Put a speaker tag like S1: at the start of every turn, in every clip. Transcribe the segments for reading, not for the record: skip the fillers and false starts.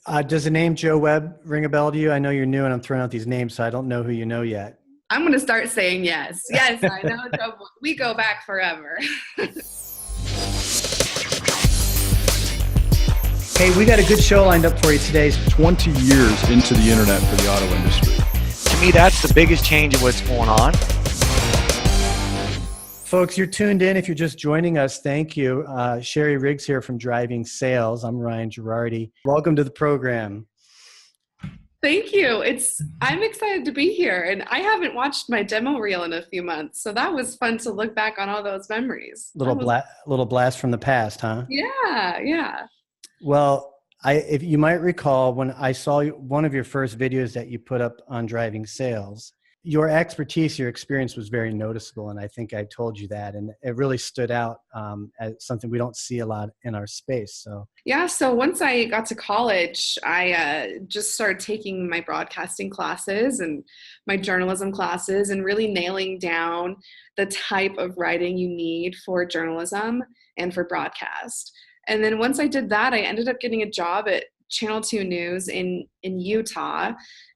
S1: Does the name Joe Webb ring a bell to you? I know you're new and I'm throwing out these names, so I don't know who you know yet.
S2: I'm going to start saying yes. Yes, I know Joe. We go back forever.
S1: Hey, we got a good show lined up for you today.
S3: 20 years into the internet for the auto industry.
S4: To me, that's the biggest change of what's going on.
S1: Folks, you're tuned in. If you're just joining us, thank you. Sherri Riggs here from DrivingSales. I'm Ryan Girardi. Welcome to the program.
S2: Thank you. I'm excited to be here, and I haven't watched my demo reel in a few months, so that was fun to look back on all those memories.
S1: Little blast from the past, huh?
S2: Yeah.
S1: Well, if you might recall, when I saw one of your first videos that you put up on DrivingSales, your expertise, your experience was very noticeable, and I think I told you that, and it really stood out as something we don't see a lot in our space.
S2: So once I got to college, I just started taking my broadcasting classes and my journalism classes and really nailing down the type of writing you need for journalism and for broadcast. And then once I did that, I ended up getting a job at Channel 2 News in Utah,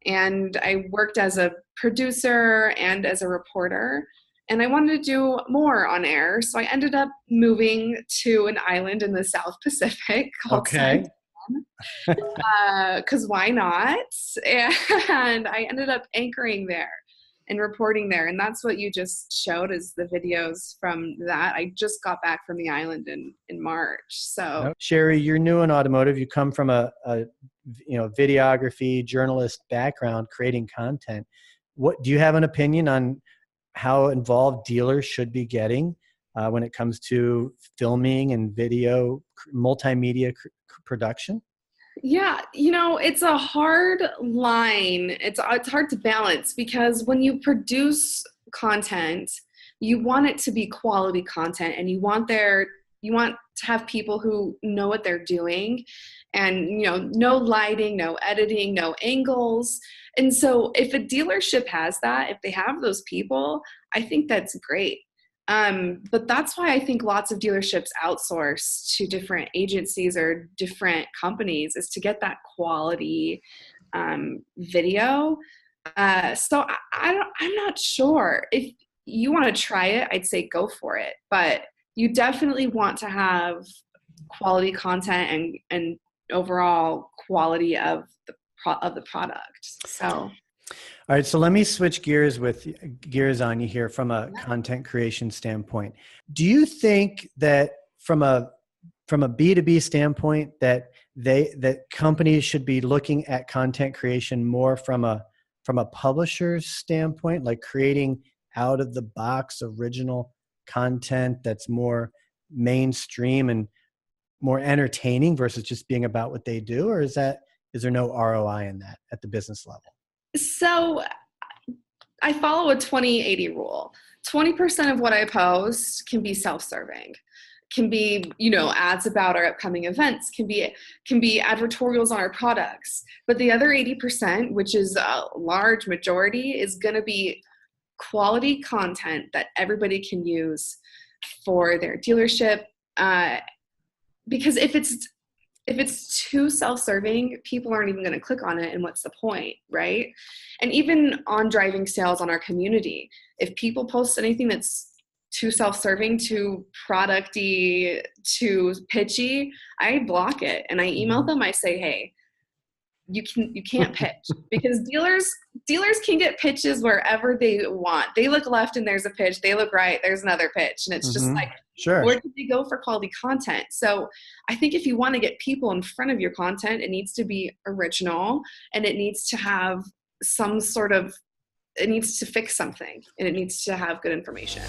S2: and I worked as a producer and as a reporter, and I wanted to do more on air, so I ended up moving to an island in the South Pacific called San Juan, because why not? And I ended up anchoring there and reporting there, and that's what you just showed is the videos from that. I just got back from the island in March. So
S1: Sherri, you're new in automotive. You come from a videography journalist background, creating content. What do you have an opinion on how involved dealers should be getting when it comes to filming and video multimedia production?
S2: Yeah, it's a hard line. It's hard to balance because when you produce content, you want it to be quality content, and you want to have people who know what they're doing, and no lighting, no editing, no angles. And so if a dealership has that, if they have those people, I think that's great. But that's why I think lots of dealerships outsource to different agencies or different companies, is to get that quality video. So I'm not sure. If you want to try it, I'd say go for it. But you definitely want to have quality content and overall quality of the product. So.
S1: All right, so let me switch gears on you here from a content creation standpoint. Do you think that from a B2B standpoint that companies should be looking at content creation more from a publisher's standpoint, like creating out of the box original content that's more mainstream and more entertaining versus just being about what they do? Or is there no ROI in that at the business level?
S2: So I follow a 20-80 rule. 20% of what I post can be self-serving, can be, ads about our upcoming events, can be advertorials on our products. But the other 80%, which is a large majority, is going to be quality content that everybody can use for their dealership. Because if it's too self-serving, people aren't even going to click on it, and what's the point, right? And even on DrivingSales on our community, if people post anything that's too self-serving, too product-y, too pitchy, I block it and I email them. I say, hey, you can't pitch, because dealers can get pitches wherever they want. They look left and there's a pitch. They look right, there's another pitch. And it's just like,
S1: sure,
S2: where did they go for quality content? So I think if you want to get people in front of your content, it needs to be original, and it needs to have it needs to fix something, and it needs to have good information.